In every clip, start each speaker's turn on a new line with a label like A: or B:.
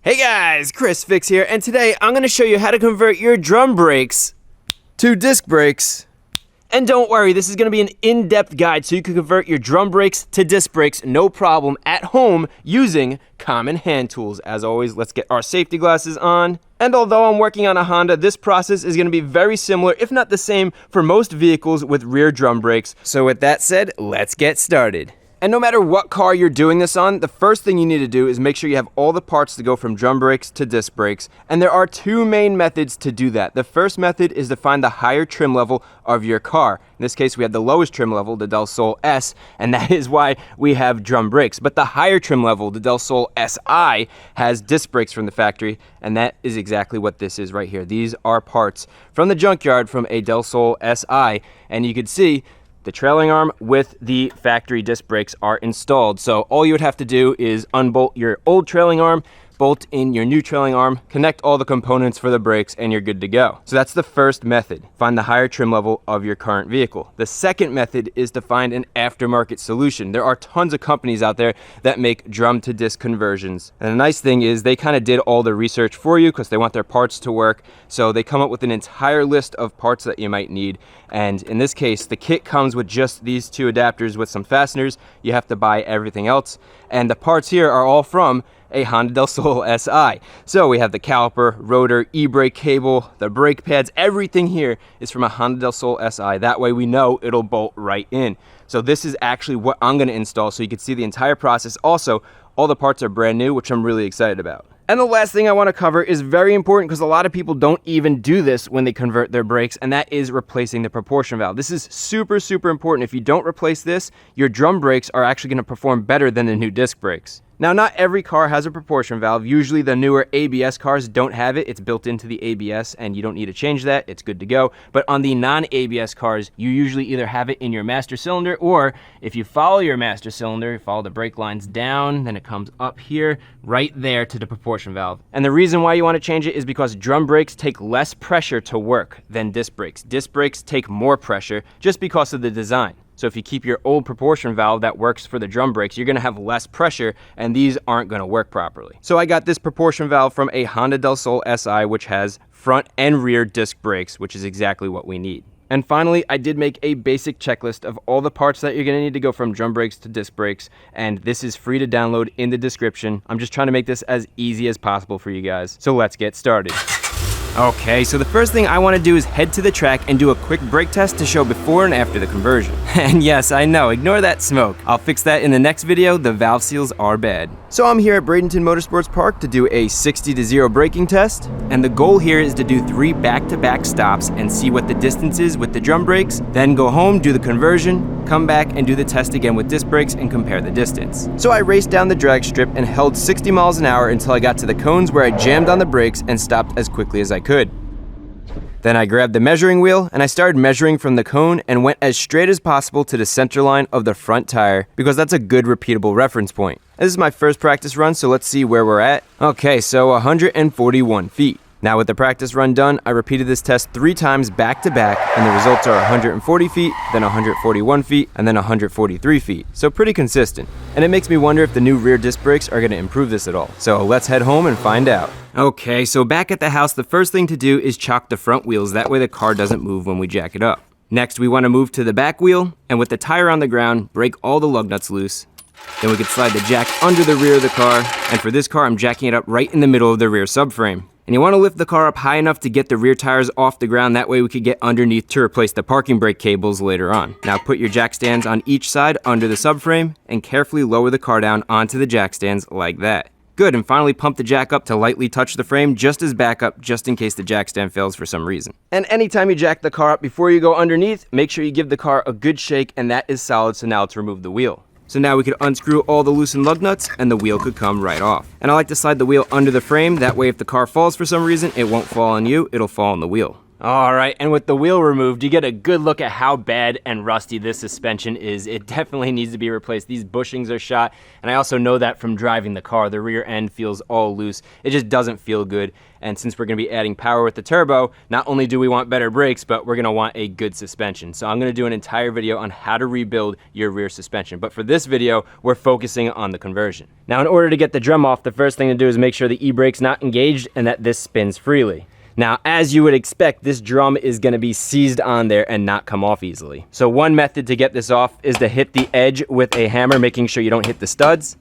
A: Hey guys, Chris Fix here, and today I'm going to show you how to convert your drum brakes to disc brakes. And don't worry, this is going to be an in-depth guide so you can convert your drum brakes to disc brakes no problem at home using common hand tools. As always, let's get our safety glasses on. And although I'm working on a Honda, this process is going to be very similar, if not the same, for most vehicles with rear drum brakes. So with that said, let's get started. And no matter what car you're doing this on, the first thing you need to do is make sure you have all the parts to go from drum brakes to disc brakes. And there are two main methods to do that. The first method is to find the higher trim level of your car. In this case, we have the lowest trim level, the Del Sol S, and that is why we have drum brakes. But the higher trim level, the Del Sol SI, has disc brakes from the factory, and that is exactly what this is right here. These are parts from the junkyard from a Del Sol SI, and you can see the trailing arm with the factory disc brakes are installed. So all you would have to do is unbolt your old trailing arm, bolt in your new trailing arm, connect all the components for the brakes, and you're good to go. So that's the first method. Find the higher trim level of your current vehicle. The second method is to find an aftermarket solution. There are tons of companies out there that make drum to disc conversions. And the nice thing is they kind of did all the research for you because they want their parts to work. So they come up with an entire list of parts that you might need. And in this case, the kit comes with just these two adapters with some fasteners. You have to buy everything else. And the parts here are all from a Honda Del Sol SI. So we have the caliper, rotor, e-brake cable, the brake pads, everything here is from a Honda Del Sol SI. That way we know it'll bolt right in. So this is actually what I'm going to install so you can see the entire process. Also, all the parts are brand new, which I'm really excited about. And the last thing I want to cover is very important because a lot of people don't even do this when they convert their brakes, and that is replacing the proportion valve. This is super, super important. If you don't replace this, your drum brakes are actually going to perform better than the new disc brakes. Now, not every car has a proportion valve. Usually the newer ABS cars don't have it. It's built into the ABS and you don't need to change that. It's good to go. But on the non-ABS cars, you usually either have it in your master cylinder, or if you follow your master cylinder, you follow the brake lines down, then it comes up here, right there to the proportion valve. And the reason why you want to change it is because drum brakes take less pressure to work than disc brakes. Disc brakes take more pressure just because of the design. So if you keep your old proportion valve that works for the drum brakes, you're going to have less pressure, and these aren't going to work properly. So I got this proportion valve from a Honda Del Sol SI, which has front and rear disc brakes, which is exactly what we need. And finally, I did make a basic checklist of all the parts that you're going to need to go from drum brakes to disc brakes, and this is free to download in the description. I'm just trying to make this as easy as possible for you guys. So let's get started. Okay, so the first thing I want to do is head to the track and do a quick brake test to show before and after the conversion. And yes, I know, ignore that smoke. I'll fix that in the next video. The valve seals are bad. So I'm here at Bradenton Motorsports Park to do a 60-0 braking test. And the goal here is to do 3 back-to-back stops and see what the distance is with the drum brakes. Then go home, do the conversion, come back and do the test again with disc brakes and compare the distance. So I raced down the drag strip and held 60 miles an hour until I got to the cones where I jammed on the brakes and stopped as quickly as I could. Then I grabbed the measuring wheel and I started measuring from the cone and went as straight as possible to the center line of the front tire because that's a good repeatable reference point. This is my first practice run, so let's see where we're at. Okay, so 141 feet. Now with the practice run done, I repeated this test 3 times back to back, and the results are 140 feet, then 141 feet, and then 143 feet. So pretty consistent. And it makes me wonder if the new rear disc brakes are going to improve this at all. So let's head home and find out. Okay, so back at the house, the first thing to do is chock the front wheels. That way the car doesn't move when we jack it up. Next, we want to move to the back wheel, and with the tire on the ground, break all the lug nuts loose. Then we can slide the jack under the rear of the car, and for this car, I'm jacking it up right in the middle of the rear subframe. And you want to lift the car up high enough to get the rear tires off the ground. That way we could get underneath to replace the parking brake cables later on. Now put your jack stands on each side under the subframe and carefully lower the car down onto the jack stands like that. Good, and finally pump the jack up to lightly touch the frame just as backup, just in case the jack stand fails for some reason. And anytime you jack the car up before you go underneath, make sure you give the car a good shake, and that is solid, so now let's remove the wheel. So now we could unscrew all the loosened lug nuts and the wheel could come right off. And I like to slide the wheel under the frame, that way if the car falls for some reason, it won't fall on you, it'll fall on the wheel. All right, and with the wheel removed, you get a good look at how bad and rusty this suspension is. It definitely needs to be replaced. These bushings are shot, and I also know that from driving the car. The rear end feels all loose. It just doesn't feel good, and since we're gonna be adding power with the turbo, not only do we want better brakes, but we're gonna want a good suspension. So I'm gonna do an entire video on how to rebuild your rear suspension, but for this video, we're focusing on the conversion. Now, in order to get the drum off, the first thing to do is make sure the e-brake's not engaged and that this spins freely. Now, as you would expect, this drum is gonna be seized on there and not come off easily. So one method to get this off is to hit the edge with a hammer, making sure you don't hit the studs.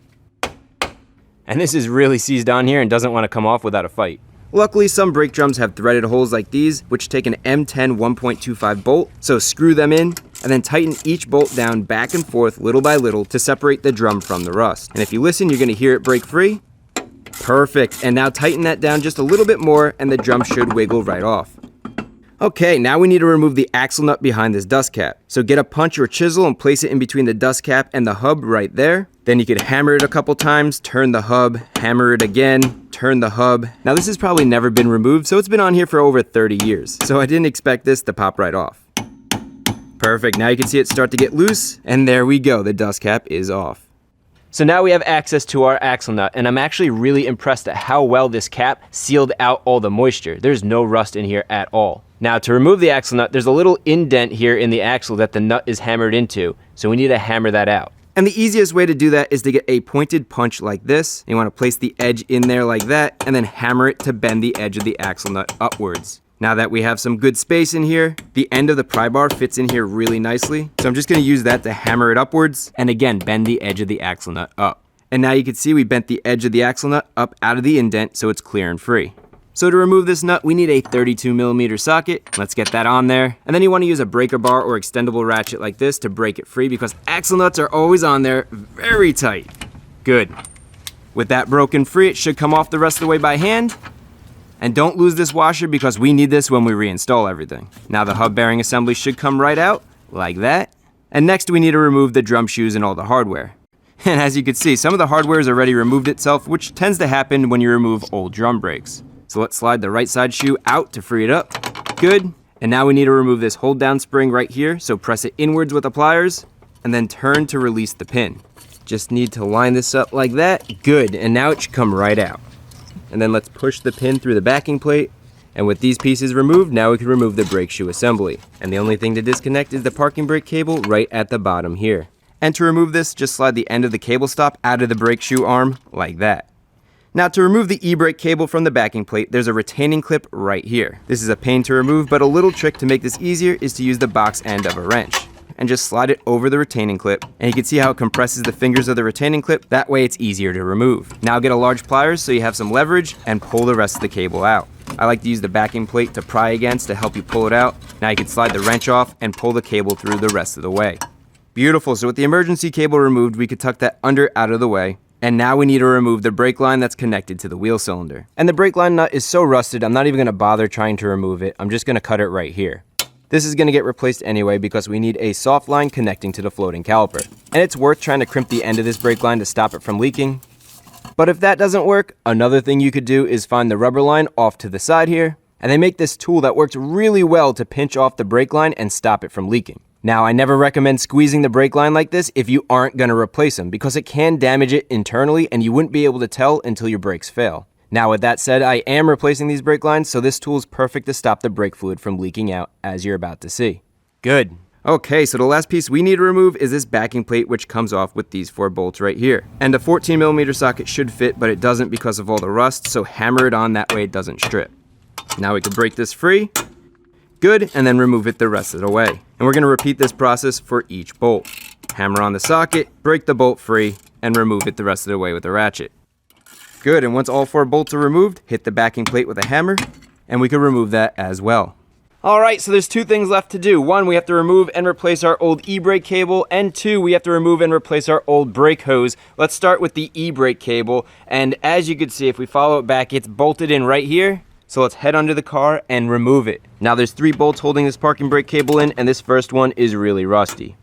A: And this is really seized on here and doesn't wanna come off without a fight. Luckily, some brake drums have threaded holes like these, which take an M10 1.25 bolt, so screw them in, and then tighten each bolt down back and forth little by little to separate the drum from the rust. And if you listen, you're gonna hear it break free. Perfect, and now tighten that down just a little bit more and the drum should wiggle right off. Okay, now we need to remove the axle nut behind this dust cap. So get a punch or chisel and place it in between the dust cap and the hub right there. Then you could hammer it a couple times, turn the hub, hammer it again, turn the hub. Now this has probably never been removed, so it's been on here for over 30 years. So I didn't expect this to pop right off. Perfect, now you can see it start to get loose, and there we go, the dust cap is off. So now we have access to our axle nut, and I'm actually really impressed at how well this cap sealed out all the moisture. There's no rust in here at all. Now to remove the axle nut, there's a little indent here in the axle that the nut is hammered into, so we need to hammer that out. And the easiest way to do that is to get a pointed punch like this. You want to place the edge in there like that, and then hammer it to bend the edge of the axle nut upwards. Now that we have some good space in here, the end of the pry bar fits in here really nicely. So I'm just gonna use that to hammer it upwards, and again, bend the edge of the axle nut up. And now you can see we bent the edge of the axle nut up out of the indent so it's clear and free. So to remove this nut, we need a 32mm socket. Let's get that on there. And then you wanna use a breaker bar or extendable ratchet like this to break it free because axle nuts are always on there very tight. Good. With that broken free, it should come off the rest of the way by hand. And don't lose this washer because we need this when we reinstall everything. Now the hub bearing assembly should come right out, like that. And next we need to remove the drum shoes and all the hardware. And as you can see, some of the hardware has already removed itself, which tends to happen when you remove old drum brakes. So let's slide the right side shoe out to free it up. Good. And now we need to remove this hold down spring right here, so press it inwards with the pliers, and then turn to release the pin. Just need to line this up like that. Good, and now it should come right out. And then let's push the pin through the backing plate. And with these pieces removed, now we can remove the brake shoe assembly. And the only thing to disconnect is the parking brake cable right at the bottom here. And to remove this, just slide the end of the cable stop out of the brake shoe arm like that. Now to remove the e-brake cable from the backing plate, there's a retaining clip right here. This is a pain to remove, but a little trick to make this easier is to use the box end of a wrench. And just slide it over the retaining clip. And you can see how it compresses the fingers of the retaining clip. That way it's easier to remove. Now get a large pliers so you have some leverage and pull the rest of the cable out. I like to use the backing plate to pry against to help you pull it out. Now you can slide the wrench off and pull the cable through the rest of the way. Beautiful, so with the emergency cable removed, we could tuck that under out of the way. And now we need to remove the brake line that's connected to the wheel cylinder. And the brake line nut is so rusted, I'm not even gonna bother trying to remove it. I'm just gonna cut it right here. This is going to get replaced anyway because we need a soft line connecting to the floating caliper. And it's worth trying to crimp the end of this brake line to stop it from leaking. But if that doesn't work, another thing you could do is find the rubber line off to the side here. And they make this tool that works really well to pinch off the brake line and stop it from leaking. Now, I never recommend squeezing the brake line like this if you aren't going to replace them because it can damage it internally and you wouldn't be able to tell until your brakes fail. Now with that said, I am replacing these brake lines, so this tool is perfect to stop the brake fluid from leaking out, as you're about to see. Good. Okay, so the last piece we need to remove is this backing plate, which comes off with these 4 bolts right here. And a 14mm socket should fit, but it doesn't because of all the rust, so hammer it on, that way it doesn't strip. Now we can break this free. Good, and then remove it the rest of the way. And we're going to repeat this process for each bolt. Hammer on the socket, break the bolt free, and remove it the rest of the way with a ratchet. Good, and once all 4 bolts are removed, hit the backing plate with a hammer, and we can remove that as well. Alright, so there's 2 things left to do. 1, we have to remove and replace our old e-brake cable, and 2, we have to remove and replace our old brake hose. Let's start with the e-brake cable, and as you can see, if we follow it back, it's bolted in right here. So let's head under the car and remove it. Now there's 3 bolts holding this parking brake cable in, and this first one is really rusty.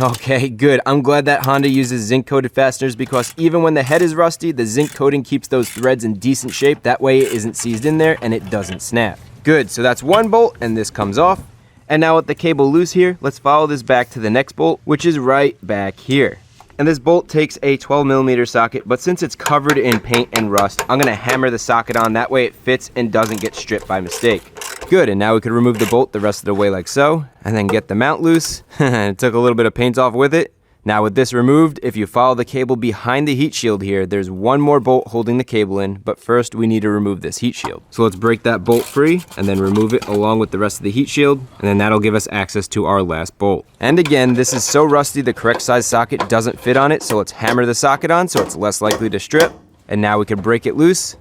A: Okay, good. I'm glad that Honda uses zinc-coated fasteners because even when the head is rusty, the zinc coating keeps those threads in decent shape. That way it isn't seized in there and it doesn't snap. Good, so that's one bolt and this comes off. And now with the cable loose here, let's follow this back to the next bolt, which is right back here. And this bolt takes a 12mm socket, but since it's covered in paint and rust, I'm gonna hammer the socket on, that way it fits and doesn't get stripped by mistake. Good, and now we could remove the bolt the rest of the way like so, and then get the mount loose. It took a little bit of paint off with it. Now with this removed, if you follow the cable behind the heat shield here, there's one more bolt holding the cable in, but first we need to remove this heat shield. So let's break that bolt free and then remove it along with the rest of the heat shield, and then that'll give us access to our last bolt. And again, this is so rusty the correct size socket doesn't fit on it, so let's hammer the socket on so it's less likely to strip. And now we can break it loose.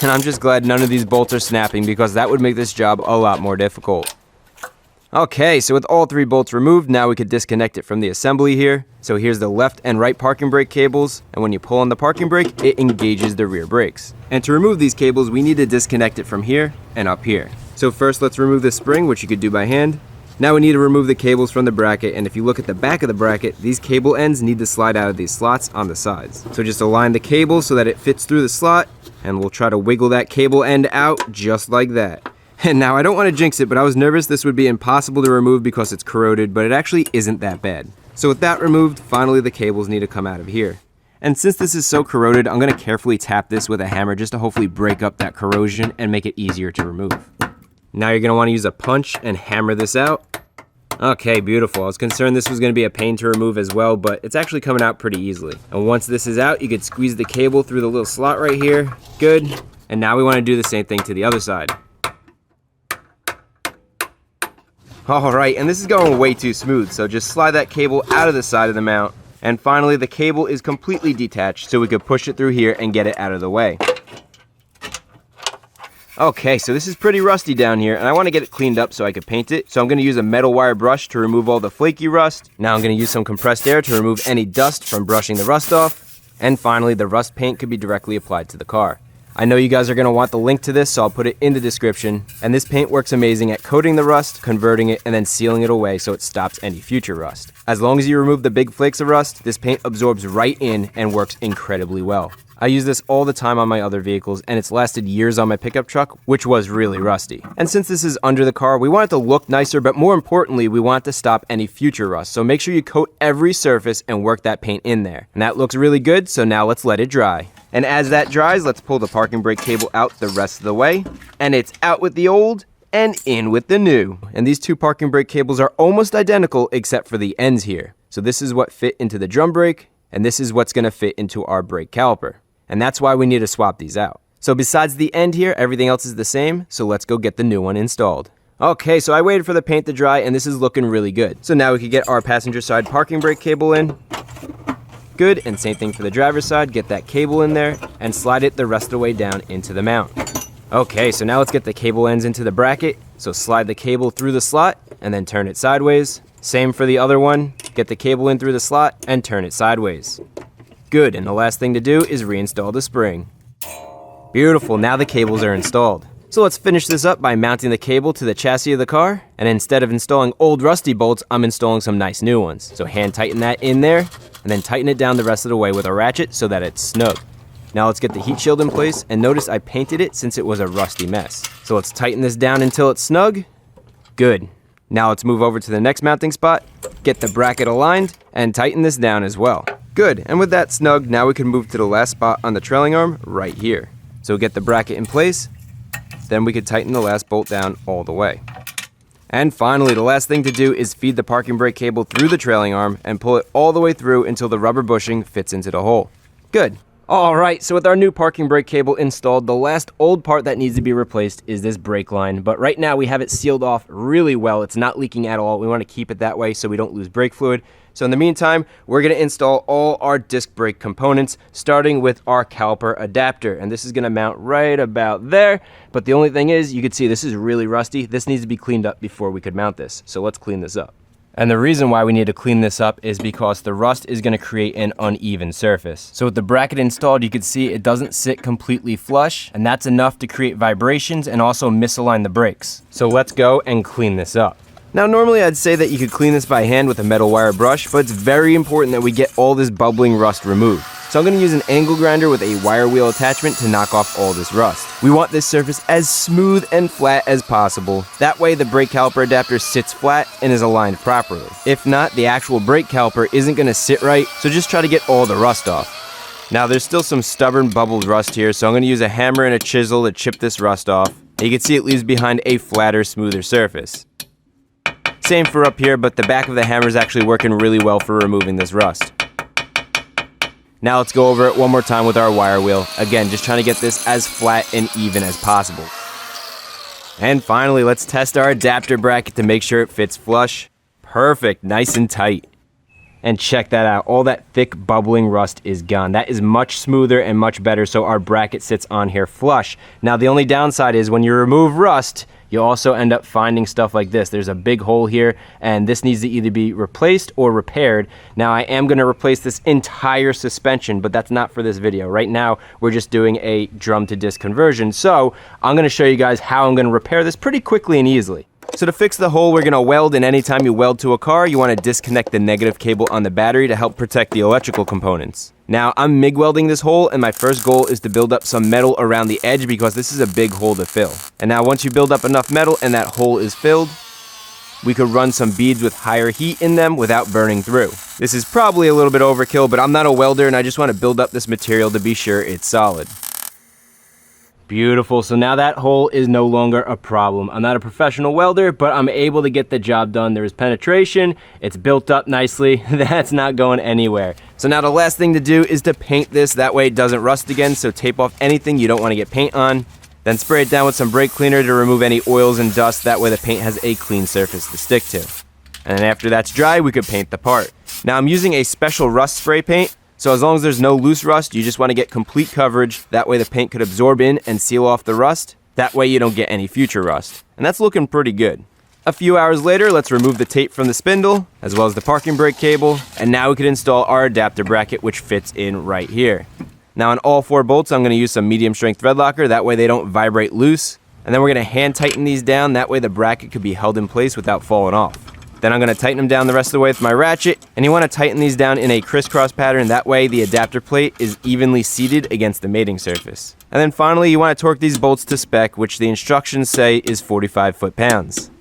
A: And I'm just glad none of these bolts are snapping because that would make this job a lot more difficult. Okay, so with all 3 bolts removed, now we could disconnect it from the assembly here. So here's the left and right parking brake cables, and when you pull on the parking brake, it engages the rear brakes. And to remove these cables, we need to disconnect it from here and up here. So first, let's remove the spring, which you could do by hand. Now we need to remove the cables from the bracket, and if you look at the back of the bracket, these cable ends need to slide out of these slots on the sides. So just align the cable so that it fits through the slot, and we'll try to wiggle that cable end out just like that. And now I don't want to jinx it, but I was nervous this would be impossible to remove because it's corroded, but it actually isn't that bad. So with that removed, finally the cables need to come out of here. And since this is so corroded, I'm going to carefully tap this with a hammer just to hopefully break up that corrosion and make it easier to remove. Now you're going to want to use a punch and hammer this out. Okay, beautiful. I was concerned this was going to be a pain to remove as well, but it's actually coming out pretty easily. And once this is out, you could squeeze the cable through the little slot right here. Good. And now we want to do the same thing to the other side. Alright, and this is going way too smooth, so just slide that cable out of the side of the mount. And finally, the cable is completely detached, so we could push it through here and get it out of the way. Okay, so this is pretty rusty down here, and I want to get it cleaned up so I could paint it. So I'm going to use a metal wire brush to remove all the flaky rust. Now I'm going to use some compressed air to remove any dust from brushing the rust off. And finally, the rust paint could be directly applied to the car. I know you guys are going to want the link to this, so I'll put it in the description. And this paint works amazing at coating the rust, converting it, and then sealing it away so it stops any future rust. As long as you remove the big flakes of rust, this paint absorbs right in and works incredibly well. I use this all the time on my other vehicles, and it's lasted years on my pickup truck, which was really rusty. And since this is under the car, we want it to look nicer, but more importantly, we want it to stop any future rust. So make sure you coat every surface and work that paint in there. And that looks really good, so now let's let it dry. And as that dries, let's pull the parking brake cable out the rest of the way. And it's out with the old and in with the new. And these 2 parking brake cables are almost identical except for the ends here. So this is what fit into the drum brake, and this is what's going to fit into our brake caliper. And that's why we need to swap these out. So besides the end here, everything else is the same, so let's go get the new one installed. Okay, so I waited for the paint to dry, and this is looking really good. So now we can get our passenger side parking brake cable in. Good, and same thing for the driver's side, get that cable in there, and slide it the rest of the way down into the mount. Okay, so now let's get the cable ends into the bracket. So slide the cable through the slot, and then turn it sideways. Same for the other one, get the cable in through the slot, and turn it sideways. Good, and the last thing to do is reinstall the spring. Beautiful, now the cables are installed. So let's finish this up by mounting the cable to the chassis of the car, and instead of installing old rusty bolts, I'm installing some nice new ones. So hand tighten that in there, and then tighten it down the rest of the way with a ratchet so that it's snug. Now let's get the heat shield in place, and notice I painted it since it was a rusty mess. So let's tighten this down until it's snug. Good. Now let's move over to the next mounting spot, get the bracket aligned, and tighten this down as well. Good, and with that snug, now we can move to the last spot on the trailing arm right here. So get the bracket in place, then we could tighten the last bolt down all the way. And finally, the last thing to do is feed the parking brake cable through the trailing arm and pull it all the way through until the rubber bushing fits into the hole. Good. Alright, so with our new parking brake cable installed, the last old part that needs to be replaced is this brake line. But right now we have it sealed off really well. It's not leaking at all. We want to keep it that way so we don't lose brake fluid. So in the meantime, we're going to install all our disc brake components, starting with our caliper adapter. And this is going to mount right about there. But the only thing is, you can see this is really rusty. This needs to be cleaned up before we could mount this. So let's clean this up. And the reason why we need to clean this up is because the rust is going to create an uneven surface. So with the bracket installed, you can see it doesn't sit completely flush, and that's enough to create vibrations and also misalign the brakes. So let's go and clean this up. Now normally I'd say that you could clean this by hand with a metal wire brush, but it's very important that we get all this bubbling rust removed. So I'm going to use an angle grinder with a wire wheel attachment to knock off all this rust. We want this surface as smooth and flat as possible. That way the brake caliper adapter sits flat and is aligned properly. If not, the actual brake caliper isn't going to sit right, so just try to get all the rust off. Now there's still some stubborn bubbled rust here, so I'm going to use a hammer and a chisel to chip this rust off. And you can see it leaves behind a flatter, smoother surface. Same for up here, but the back of the hammer is actually working really well for removing this rust. Now let's go over it one more time with our wire wheel. Again, just trying to get this as flat and even as possible. And finally, let's test our adapter bracket to make sure it fits flush. Perfect, nice and tight. And check that out, all that thick bubbling rust is gone. That is much smoother and much better, so our bracket sits on here flush. Now the only downside is when you remove rust, you also end up finding stuff like this. There's a big hole here, and this needs to either be replaced or repaired. Now I am going to replace this entire suspension, but that's not for this video. Right now we're just doing a drum to disc conversion, so I'm going to show you guys how I'm going to repair this pretty quickly and easily. So to fix the hole, we're going to weld, and anytime you weld to a car, you want to disconnect the negative cable on the battery to help protect the electrical components. Now, I'm MIG welding this hole, and my first goal is to build up some metal around the edge because this is a big hole to fill. And now once you build up enough metal and that hole is filled, we could run some beads with higher heat in them without burning through. This is probably a little bit overkill, but I'm not a welder and I just want to build up this material to be sure it's solid. Beautiful, so now that hole is no longer a problem. I'm not a professional welder, but I'm able to get the job done. There is penetration, it's built up nicely, that's not going anywhere. So now the last thing to do is to paint this, that way it doesn't rust again, so tape off anything you don't want to get paint on. Then spray it down with some brake cleaner to remove any oils and dust, that way the paint has a clean surface to stick to. And then after that's dry, we could paint the part. Now I'm using a special rust spray paint. So as long as there's no loose rust, you just want to get complete coverage. That way the paint could absorb in and seal off the rust. That way you don't get any future rust. And that's looking pretty good. A few hours later, let's remove the tape from the spindle, as well as the parking brake cable. And now we can install our adapter bracket, which fits in right here. Now on all 4 bolts, I'm going to use some medium strength thread locker. That way they don't vibrate loose. And then we're going to hand tighten these down. That way the bracket could be held in place without falling off. Then I'm going to tighten them down the rest of the way with my ratchet, and you want to tighten these down in a crisscross pattern, that way the adapter plate is evenly seated against the mating surface. And then finally you want to torque these bolts to spec, which the instructions say is 45 foot-pounds.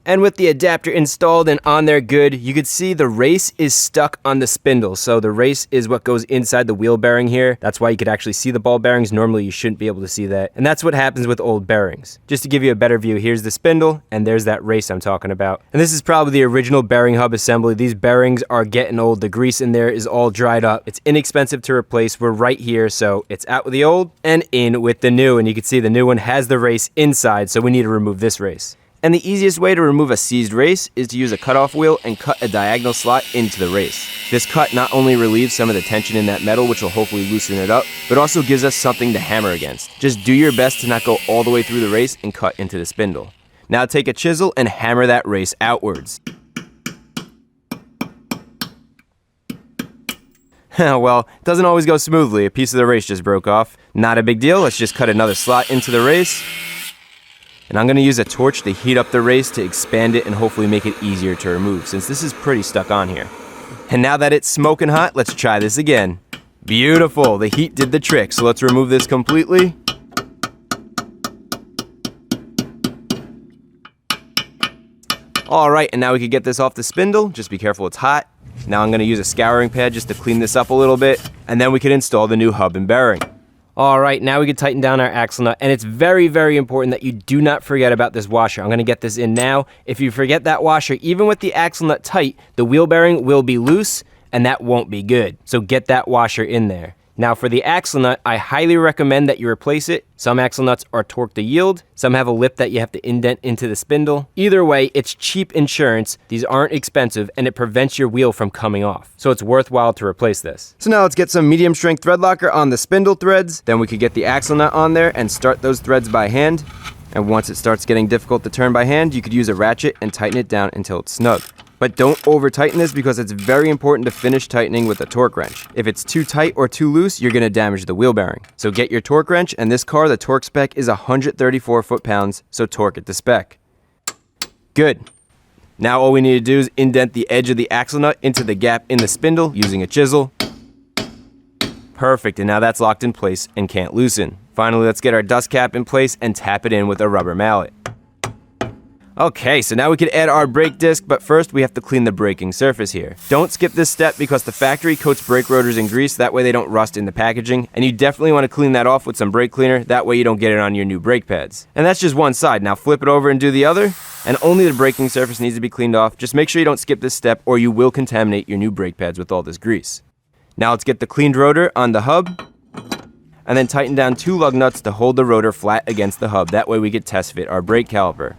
A: And with the adapter installed and on there good, you could see the race is stuck on the spindle. So the race is what goes inside the wheel bearing here. That's why you could actually see the ball bearings. Normally you shouldn't be able to see that. And that's what happens with old bearings. Just to give you a better view, here's the spindle and there's that race I'm talking about. And this is probably the original bearing hub assembly. These bearings are getting old. The grease in there is all dried up. It's inexpensive to replace. We're right here, so it's out with the old and in with the new. And you can see the new one has the race inside, so we need to remove this race. And the easiest way to remove a seized race is to use a cutoff wheel and cut a diagonal slot into the race. This cut not only relieves some of the tension in that metal, which will hopefully loosen it up, but also gives us something to hammer against. Just do your best to not go all the way through the race and cut into the spindle. Now take a chisel and hammer that race outwards. Well, it doesn't always go smoothly. A piece of the race just broke off. Not a big deal, let's just cut another slot into the race. And I'm going to use a torch to heat up the race to expand it and hopefully make it easier to remove, since this is pretty stuck on here. And now that it's smoking hot, let's try this again. Beautiful, the heat did the trick, so let's remove this completely. Alright, and now we can get this off the spindle. Just be careful, it's hot. Now I'm going to use a scouring pad just to clean this up a little bit, and then we can install the new hub and bearing. Alright, now we can tighten down our axle nut, and it's very, very important that you do not forget about this washer. I'm going to get this in now. If you forget that washer, even with the axle nut tight, the wheel bearing will be loose, and that won't be good. So get that washer in there. Now for the axle nut, I highly recommend that you replace it. Some axle nuts are torqued to yield, some have a lip that you have to indent into the spindle. Either way, it's cheap insurance, these aren't expensive, and it prevents your wheel from coming off. So it's worthwhile to replace this. So now let's get some medium strength thread locker on the spindle threads, then we could get the axle nut on there and start those threads by hand. And once it starts getting difficult to turn by hand, you could use a ratchet and tighten it down until it's snug. But don't over tighten this because it's very important to finish tightening with a torque wrench. If it's too tight or too loose, you're going to damage the wheel bearing. So get your torque wrench, and this car, the torque spec is 134 foot-pounds, so torque it to spec. Good. Now all we need to do is indent the edge of the axle nut into the gap in the spindle using a chisel. Perfect, and now that's locked in place and can't loosen. Finally, let's get our dust cap in place and tap it in with a rubber mallet. Okay, so now we can add our brake disc, but first we have to clean the braking surface here. Don't skip this step because the factory coats brake rotors in grease, that way they don't rust in the packaging, and you definitely want to clean that off with some brake cleaner, that way you don't get it on your new brake pads. And that's just one side. Now flip it over and do the other, and only the braking surface needs to be cleaned off. Just make sure you don't skip this step or you will contaminate your new brake pads with all this grease. Now let's get the cleaned rotor on the hub, and then tighten down 2 lug nuts to hold the rotor flat against the hub, that way we can test fit our brake caliper.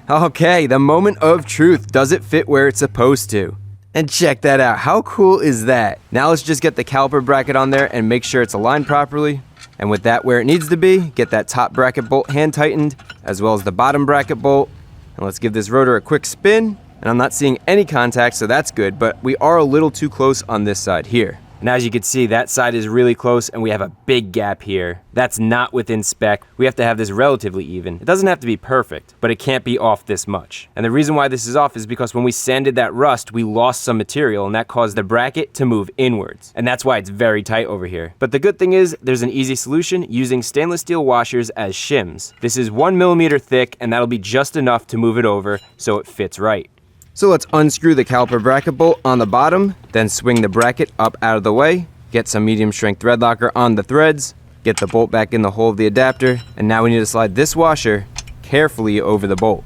A: Okay, the moment of truth. Does it fit where it's supposed to? And check that out. How cool is that? Now let's just get the caliper bracket on there and make sure it's aligned properly. And with that where it needs to be, get that top bracket bolt hand tightened, as well as the bottom bracket bolt. And let's give this rotor a quick spin. And I'm not seeing any contact, so that's good, but we are a little too close on this side here. And as you can see, that side is really close and we have a big gap here. That's not within spec. We have to have this relatively even. It doesn't have to be perfect, but it can't be off this much. And the reason why this is off is because when we sanded that rust, we lost some material and that caused the bracket to move inwards. And that's why it's very tight over here. But the good thing is there's an easy solution using stainless steel washers as shims. This is 1 millimeter thick and that'll be just enough to move it over so it fits right. So let's unscrew the caliper bracket bolt on the bottom, then swing the bracket up out of the way, get some medium strength thread locker on the threads, get the bolt back in the hole of the adapter, and now we need to slide this washer carefully over the bolt.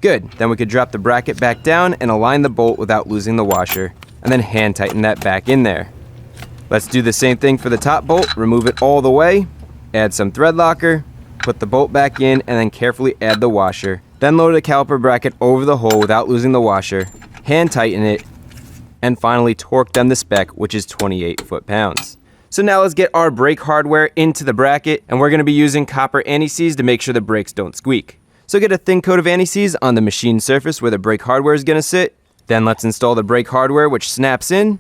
A: Good, then we could drop the bracket back down and align the bolt without losing the washer, and then hand tighten that back in there. Let's do the same thing for the top bolt, remove it all the way, add some thread locker, put the bolt back in, and then carefully add the washer. Then load the caliper bracket over the hole without losing the washer, hand tighten it, and finally torque them to spec, which is 28 foot-pounds. So now let's get our brake hardware into the bracket, and we're going to be using copper anti-seize to make sure the brakes don't squeak. So get a thin coat of anti-seize on the machine surface where the brake hardware is going to sit. Then let's install the brake hardware, which snaps in.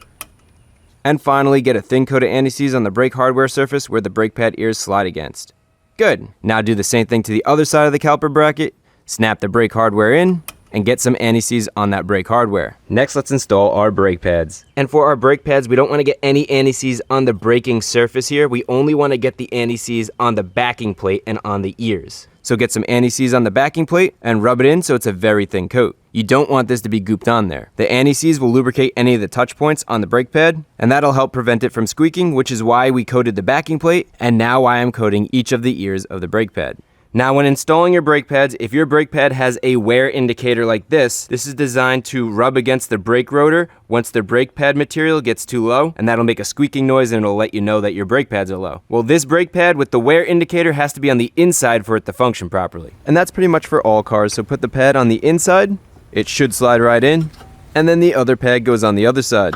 A: And finally get a thin coat of anti-seize on the brake hardware surface where the brake pad ears slide against. Good. Now do the same thing to the other side of the caliper bracket. Snap the brake hardware in, and get some anti-seize on that brake hardware. Next, let's install our brake pads. And for our brake pads, we don't want to get any anti-seize on the braking surface here. We only want to get the anti-seize on the backing plate and on the ears. So get some anti-seize on the backing plate and rub it in so it's a very thin coat. You don't want this to be gooped on there. The anti-seize will lubricate any of the touch points on the brake pad, and that'll help prevent it from squeaking, which is why we coated the backing plate, and now why I'm coating each of the ears of the brake pad. Now when installing your brake pads, if your brake pad has a wear indicator like this is designed to rub against the brake rotor once the brake pad material gets too low, and that'll make a squeaking noise and it'll let you know that your brake pads are low. Well, this brake pad with the wear indicator has to be on the inside for it to function properly. And that's pretty much for all cars, so put the pad on the inside, it should slide right in, and then the other pad goes on the other side.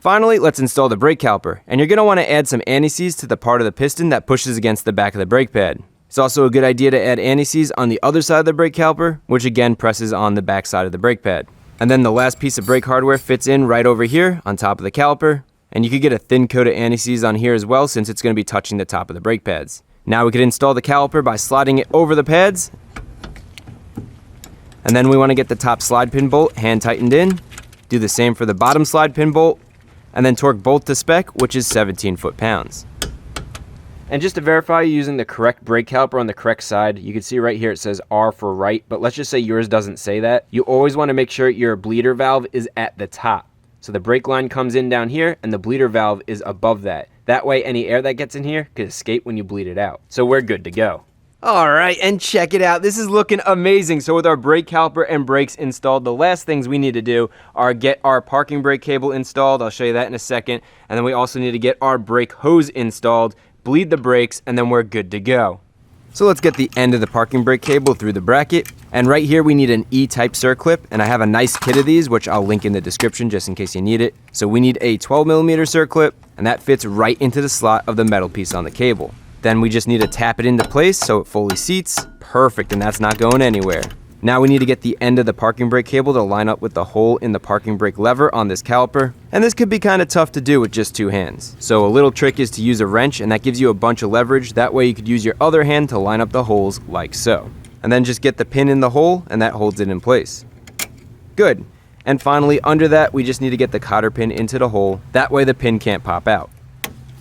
A: Finally, let's install the brake caliper, and you're going to want to add some anti-seize to the part of the piston that pushes against the back of the brake pad. It's also a good idea to add anti-seize on the other side of the brake caliper, which again presses on the back side of the brake pad. And then the last piece of brake hardware fits in right over here on top of the caliper, and you could get a thin coat of anti-seize on here as well since it's going to be touching the top of the brake pads. Now we could install the caliper by sliding it over the pads, and then we want to get the top slide pin bolt hand tightened in, do the same for the bottom slide pin bolt, and then torque bolt to spec, which is 17 foot-pounds. And just to verify you're using the correct brake caliper on the correct side, you can see right here it says R for right, but let's just say yours doesn't say that. You always want to make sure your bleeder valve is at the top. So the brake line comes in down here and the bleeder valve is above that. That way any air that gets in here could escape when you bleed it out. So we're good to go. All right, and check it out. This is looking amazing. So with our brake caliper and brakes installed, the last things we need to do are get our parking brake cable installed. I'll show you that in a second. And then we also need to get our brake hose installed, bleed the brakes, and then we're good to go. So let's get the end of the parking brake cable through the bracket. And right here we need an E-type circlip, and I have a nice kit of these, which I'll link in the description just in case you need it. So we need a 12mm circlip, and that fits right into the slot of the metal piece on the cable. Then we just need to tap it into place so it fully seats. Perfect, and that's not going anywhere. Now we need to get the end of the parking brake cable to line up with the hole in the parking brake lever on this caliper. And this could be kind of tough to do with just two hands. So a little trick is to use a wrench, and that gives you a bunch of leverage. That way you could use your other hand to line up the holes like so. And then just get the pin in the hole, and that holds it in place. Good. And finally, under that, we just need to get the cotter pin into the hole. That way the pin can't pop out.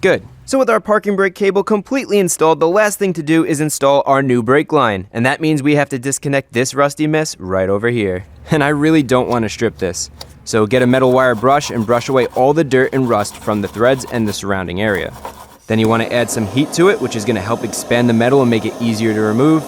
A: Good. So with our parking brake cable completely installed, the last thing to do is install our new brake line. And that means we have to disconnect this rusty mess right over here. And I really don't want to strip this. So get a metal wire brush and brush away all the dirt and rust from the threads and the surrounding area. Then you want to add some heat to it, which is going to help expand the metal and make it easier to remove.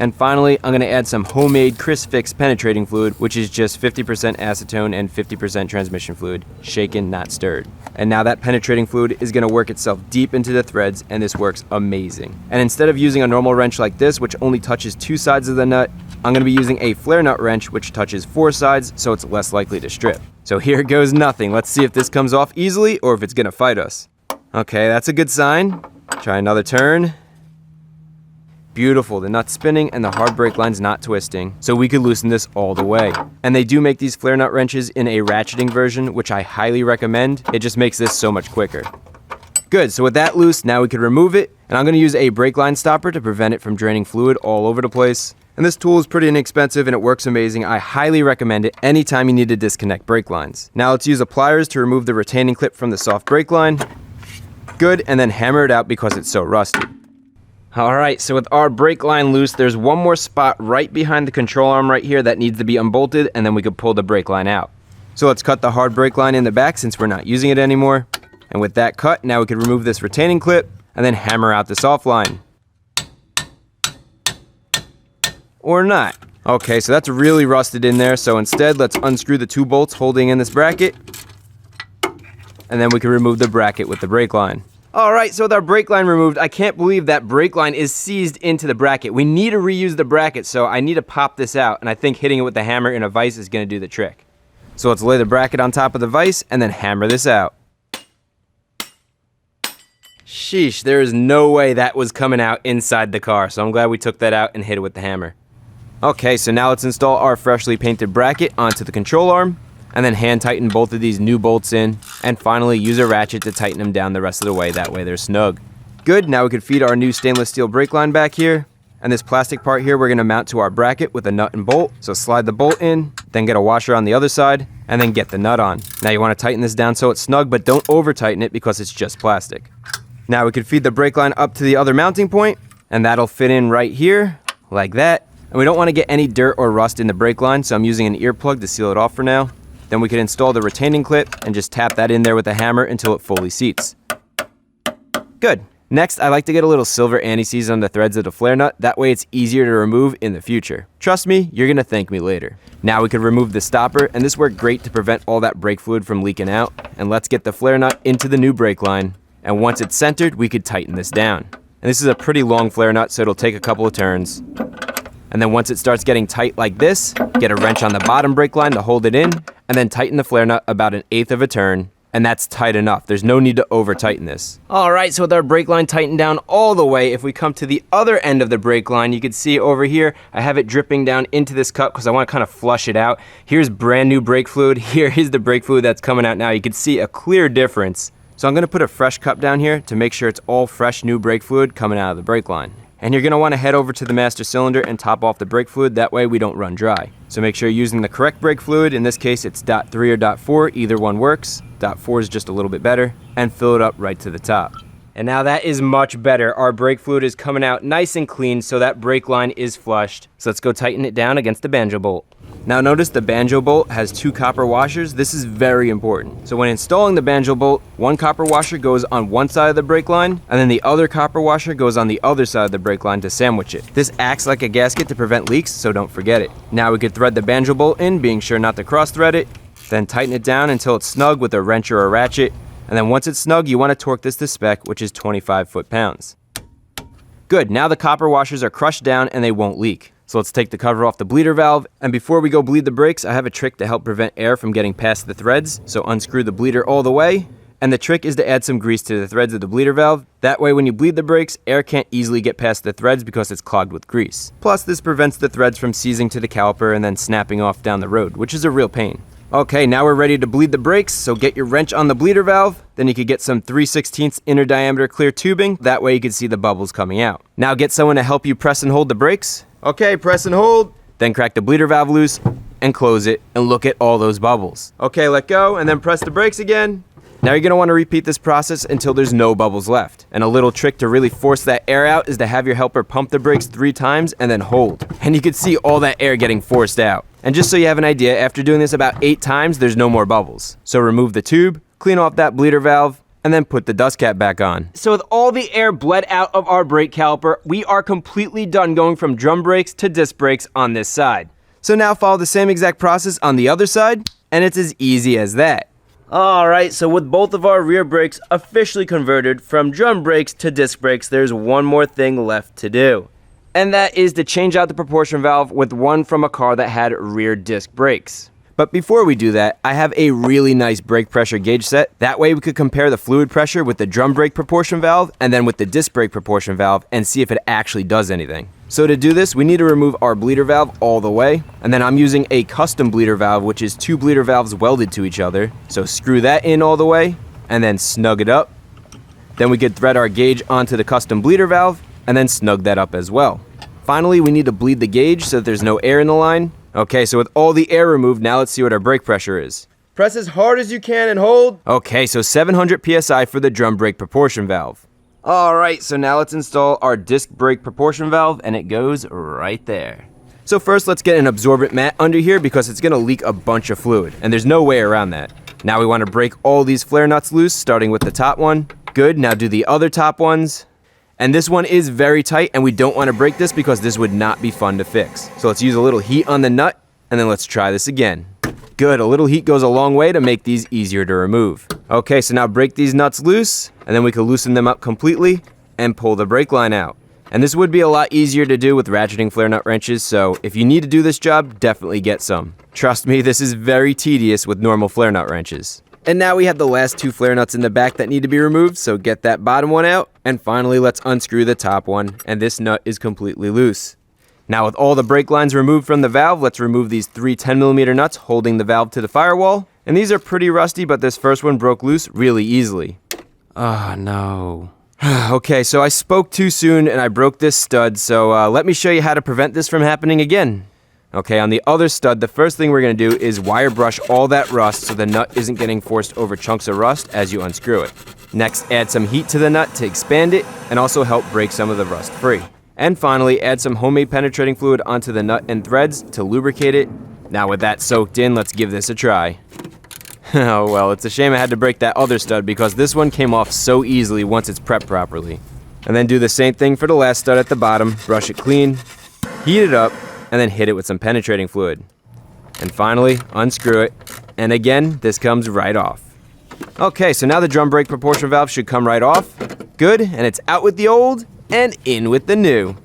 A: And finally, I'm going to add some homemade Cris Fix penetrating fluid, which is just 50% acetone and 50% transmission fluid, shaken, not stirred. And now that penetrating fluid is going to work itself deep into the threads, and this works amazing. And instead of using a normal wrench like this, which only touches 2 sides of the nut, I'm going to be using a flare nut wrench, which touches 4 sides, so it's less likely to strip. So here goes nothing. Let's see if this comes off easily or if it's going to fight us. Okay, that's a good sign. Try another turn. Beautiful, the nut's spinning and the hard brake line's not twisting, so we could loosen this all the way. And they do make these flare nut wrenches in a ratcheting version, which I highly recommend. It just makes this so much quicker. Good, so with that loose, now we could remove it, and I'm going to use a brake line stopper to prevent it from draining fluid all over the place. And this tool is pretty inexpensive and it works amazing. I highly recommend it anytime you need to disconnect brake lines. Now let's use a pliers to remove the retaining clip from the soft brake line. Good, and then hammer it out because it's so rusty. Alright, so with our brake line loose, there's one more spot right behind the control arm right here that needs to be unbolted, and then we could pull the brake line out. So let's cut the hard brake line in the back since we're not using it anymore. And with that cut, now we can remove this retaining clip and then hammer out the soft line. Or not. Okay, so that's really rusted in there, so instead let's unscrew the 2 bolts holding in this bracket, and then we can remove the bracket with the brake line. Alright, so with our brake line removed, I can't believe that brake line is seized into the bracket. We need to reuse the bracket, so I need to pop this out, and I think hitting it with the hammer in a vise is going to do the trick. So let's lay the bracket on top of the vise and then hammer this out. Sheesh, there is no way that was coming out inside the car, so I'm glad we took that out and hit it with the hammer. Okay, so now let's install our freshly painted bracket onto the control arm, and then hand tighten both of these new bolts in, and finally use a ratchet to tighten them down the rest of the way, that way they're snug. Good, now we can feed our new stainless steel brake line back here, and this plastic part here we're going to mount to our bracket with a nut and bolt. So slide the bolt in, then get a washer on the other side, and then get the nut on. Now you want to tighten this down so it's snug, but don't over tighten it because it's just plastic. Now we can feed the brake line up to the other mounting point, and that'll fit in right here, like that. And we don't want to get any dirt or rust in the brake line, so I'm using an earplug to seal it off for now. Then we can install the retaining clip and just tap that in there with a hammer until it fully seats. Good. Next, I like to get a little silver anti-seize on the threads of the flare nut. That way it's easier to remove in the future. Trust me, you're going to thank me later. Now we can remove the stopper, and this worked great to prevent all that brake fluid from leaking out. And let's get the flare nut into the new brake line. And once it's centered, we could tighten this down. And this is a pretty long flare nut, so it'll take a couple of turns. And then once it starts getting tight like this, get a wrench on the bottom brake line to hold it in, and then tighten the flare nut about 1/8 of a turn, and that's tight enough. There's no need to over tighten this. Alright, so with our brake line tightened down all the way, if we come to the other end of the brake line, you can see over here, I have it dripping down into this cup because I want to kind of flush it out. Here's brand new brake fluid. Here is the brake fluid that's coming out now. You can see a clear difference. So I'm going to put a fresh cup down here to make sure it's all fresh new brake fluid coming out of the brake line. And you're going to want to head over to the master cylinder and top off the brake fluid, that way we don't run dry. So make sure you're using the correct brake fluid. In this case it's .3 or .4, either one works. .4 is just a little bit better, and fill it up right to the top. And now that is much better. Our brake fluid is coming out nice and clean, so that brake line is flushed. So let's go tighten it down against the banjo bolt. Now notice the banjo bolt has 2 copper washers. This is very important. So when installing the banjo bolt, one copper washer goes on one side of the brake line, and then the other copper washer goes on the other side of the brake line to sandwich it. This acts like a gasket to prevent leaks, so don't forget it. Now we could thread the banjo bolt in, being sure not to cross thread it, then tighten it down until it's snug with a wrench or a ratchet, and then once it's snug, you want to torque this to spec, which is 25 foot-pounds. Good, now the copper washers are crushed down and they won't leak. So let's take the cover off the bleeder valve, and before we go bleed the brakes, I have a trick to help prevent air from getting past the threads. So unscrew the bleeder all the way, and the trick is to add some grease to the threads of the bleeder valve. That way when you bleed the brakes, air can't easily get past the threads because it's clogged with grease. Plus this prevents the threads from seizing to the caliper and then snapping off down the road, which is a real pain. Okay, now we're ready to bleed the brakes, so get your wrench on the bleeder valve, then you could get some 3/16 inner diameter clear tubing, that way you can see the bubbles coming out. Now get someone to help you press and hold the brakes. Okay, press and hold, then crack the bleeder valve loose, and close it, and look at all those bubbles. Okay, let go, and then press the brakes again, Now you're going to want to repeat this process until there's no bubbles left. And a little trick to really force that air out is to have your helper pump the brakes 3 times and then hold. And you can see all that air getting forced out. And just so you have an idea, after doing this about 8 times, there's no more bubbles. So remove the tube, clean off that bleeder valve, and then put the dust cap back on. So with all the air bled out of our brake caliper, we are completely done going from drum brakes to disc brakes on this side. So now follow the same exact process on the other side, and it's as easy as that. Alright, so with both of our rear brakes officially converted from drum brakes to disc brakes, there's one more thing left to do. And that is to change out the proportion valve with one from a car that had rear disc brakes. But before we do that, I have a really nice brake pressure gauge set. That way we could compare the fluid pressure with the drum brake proportion valve and then with the disc brake proportion valve and see if it actually does anything. So to do this, we need to remove our bleeder valve all the way. And then I'm using a custom bleeder valve, which is 2 bleeder valves welded to each other. So screw that in all the way and then snug it up. Then we could thread our gauge onto the custom bleeder valve and then snug that up as well. Finally, we need to bleed the gauge so that there's no air in the line. Okay, so with all the air removed, now let's see what our brake pressure is. Press as hard as you can and hold. Okay, so 700 PSI for the drum brake proportion valve. Alright, so now let's install our disc brake proportion valve, and it goes right there. So first, let's get an absorbent mat under here because it's going to leak a bunch of fluid, and there's no way around that. Now we want to break all these flare nuts loose, starting with the top one. Good, now do the other top ones. And this one is very tight, and we don't want to break this because this would not be fun to fix. So let's use a little heat on the nut, and then let's try this again. Good, a little heat goes a long way to make these easier to remove. Okay, so now break these nuts loose, and then we can loosen them up completely and pull the brake line out. And this would be a lot easier to do with ratcheting flare nut wrenches, so if you need to do this job, definitely get some. Trust me, this is very tedious with normal flare nut wrenches. And now we have the last 2 flare nuts in the back that need to be removed, so get that bottom one out. And finally, let's unscrew the top one, and this nut is completely loose. Now with all the brake lines removed from the valve, let's remove these 3 10mm nuts holding the valve to the firewall. And these are pretty rusty, but this first one broke loose really easily. Oh no. Okay, so I spoke too soon and I broke this stud, so let me show you how to prevent this from happening again. Okay, on the other stud, the first thing we're going to do is wire brush all that rust so the nut isn't getting forced over chunks of rust as you unscrew it. Next, add some heat to the nut to expand it and also help break some of the rust free. And finally, add some homemade penetrating fluid onto the nut and threads to lubricate it. Now with that soaked in, let's give this a try. Oh well, it's a shame I had to break that other stud because this one came off so easily once it's prepped properly. And then do the same thing for the last stud at the bottom, brush it clean, heat it up, and then hit it with some penetrating fluid. And finally, unscrew it, and again, this comes right off. Okay, so now the drum brake proportion valve should come right off. Good, and it's out with the old, and in with the new.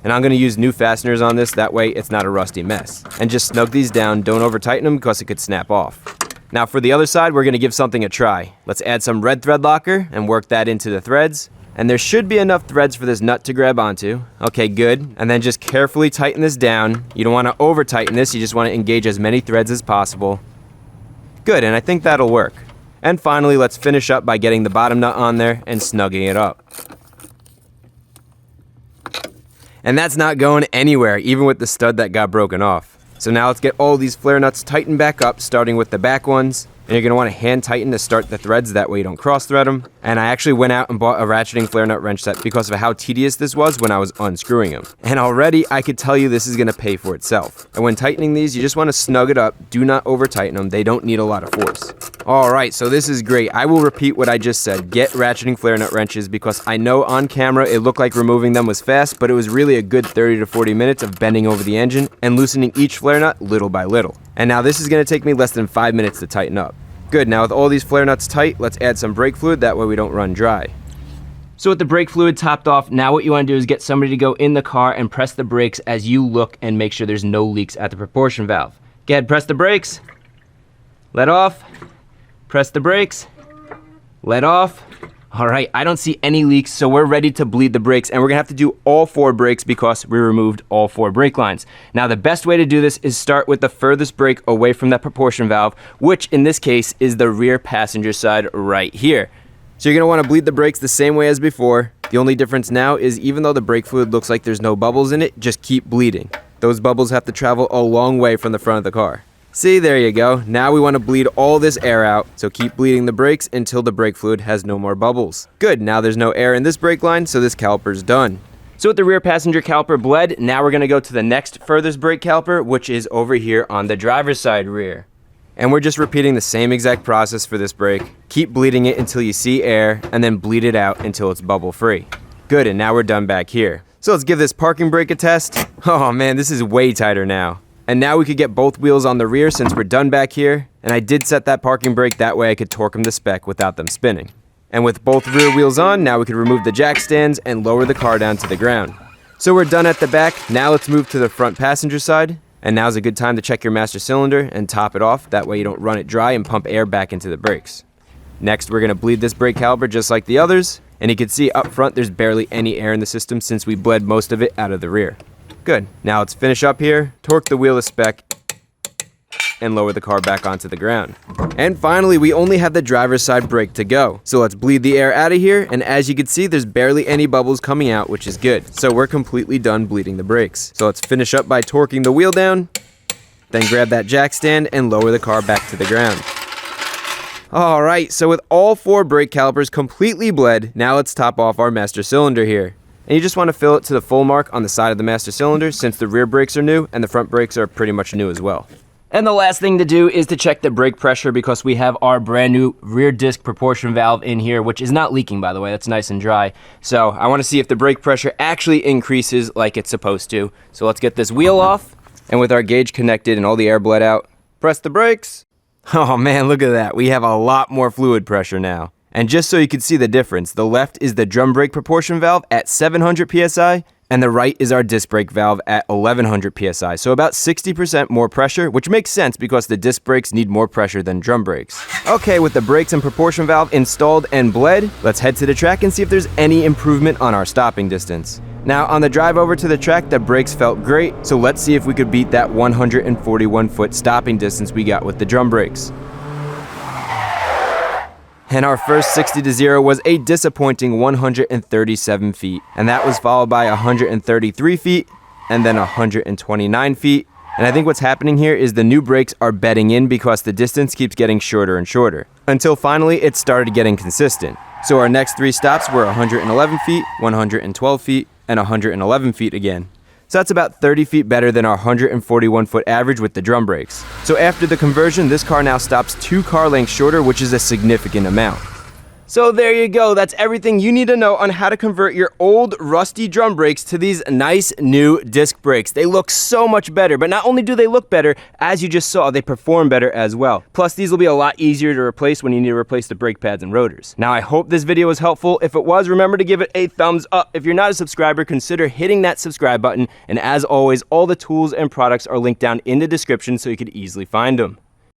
A: And I'm gonna use new fasteners on this, that way it's not a rusty mess. And just snug these down, don't over tighten them because it could snap off. Now for the other side, we're gonna give something a try. Let's add some red thread locker and work that into the threads. And there should be enough threads for this nut to grab onto. Okay, good. And then just carefully tighten this down. You don't want to over tighten this, you just want to engage as many threads as possible. Good, and I think that'll work. And finally, let's finish up by getting the bottom nut on there and snugging it up. And that's not going anywhere, even with the stud that got broken off. So now let's get all these flare nuts tightened back up, starting with the back ones. And you're going to want to hand tighten to start the threads, that way you don't cross thread them. And I actually went out and bought a ratcheting flare nut wrench set because of how tedious this was when I was unscrewing them. And already I could tell you this is going to pay for itself. And when tightening these, you just want to snug it up. Do not over tighten them. They don't need a lot of force. Alright, so this is great. I will repeat what I just said. Get ratcheting flare nut wrenches because I know on camera it looked like removing them was fast, but it was really a good 30 to 40 minutes of bending over the engine and loosening each flare nut little by little. And now this is going to take me less than 5 minutes to tighten up. Good, now with all these flare nuts tight, let's add some brake fluid, that way we don't run dry. So with the brake fluid topped off, now what you want to do is get somebody to go in the car and press the brakes as you look and make sure there's no leaks at the proportion valve. Go ahead, press the brakes, let off, press the brakes, let off. Alright, I don't see any leaks, so we're ready to bleed the brakes, and we're gonna have to do all 4 brakes because we removed all 4 brake lines. Now the best way to do this is start with the furthest brake away from that proportion valve, which in this case is the rear passenger side right here. So you're gonna wanna bleed the brakes the same way as before. The only difference now is even though the brake fluid looks like there's no bubbles in it, just keep bleeding. Those bubbles have to travel a long way from the front of the car. See, there you go. Now we want to bleed all this air out, so keep bleeding the brakes until the brake fluid has no more bubbles. Good, now there's no air in this brake line, so this caliper's done. So with the rear passenger caliper bled, now we're going to go to the next furthest brake caliper, which is over here on the driver's side rear. And we're just repeating the same exact process for this brake. Keep bleeding it until you see air, and then bleed it out until it's bubble free. Good, and now we're done back here. So let's give this parking brake a test. Oh man, this is way tighter now. And now we could get both wheels on the rear since we're done back here. And I did set that parking brake, that way I could torque them to spec without them spinning. And with both rear wheels on, now we could remove the jack stands and lower the car down to the ground. So we're done at the back. Now let's move to the front passenger side. And now's a good time to check your master cylinder and top it off. That way you don't run it dry and pump air back into the brakes. Next, we're going to bleed this brake caliper just like the others. And you can see up front there's barely any air in the system since we bled most of it out of the rear. Good. Now let's finish up here, torque the wheel to spec, and lower the car back onto the ground. And finally, we only have the driver's side brake to go. So let's bleed the air out of here, and as you can see, there's barely any bubbles coming out, which is good. So we're completely done bleeding the brakes. So let's finish up by torquing the wheel down, then grab that jack stand and lower the car back to the ground. Alright, so with all 4 brake calipers completely bled, now let's top off our master cylinder here. And you just want to fill it to the full mark on the side of the master cylinder since the rear brakes are new and the front brakes are pretty much new as well. And the last thing to do is to check the brake pressure because we have our brand new rear disc proportion valve in here, which is not leaking, by the way. That's nice and dry. So I want to see if the brake pressure actually increases like it's supposed to. So let's get this wheel off, and with our gauge connected and all the air bled out, press the brakes. Oh man, look at that. We have a lot more fluid pressure now. And just so you can see the difference, the left is the drum brake proportion valve at 700 psi, and the right is our disc brake valve at 1100 psi, so about 60% more pressure, which makes sense because the disc brakes need more pressure than drum brakes. Okay, with the brakes and proportion valve installed and bled, let's head to the track and see if there's any improvement on our stopping distance. Now, on the drive over to the track, the brakes felt great, so let's see if we could beat that 141-foot stopping distance we got with the drum brakes. And our first 60-0 was a disappointing 137 feet. And that was followed by 133 feet, and then 129 feet. And I think what's happening here is the new brakes are bedding in because the distance keeps getting shorter and shorter. Until finally it started getting consistent. So our next 3 stops were 111 feet, 112 feet, and 111 feet again. So that's about 30 feet better than our 141-foot average with the drum brakes. So after the conversion, this car now stops 2 car lengths shorter, which is a significant amount. So there you go. That's everything you need to know on how to convert your old rusty drum brakes to these nice new disc brakes. They look so much better, but not only do they look better, as you just saw, they perform better as well. Plus, these will be a lot easier to replace when you need to replace the brake pads and rotors. Now, I hope this video was helpful. If it was, remember to give it a thumbs up. If you're not a subscriber, consider hitting that subscribe button. And as always, all the tools and products are linked down in the description so you could easily find them.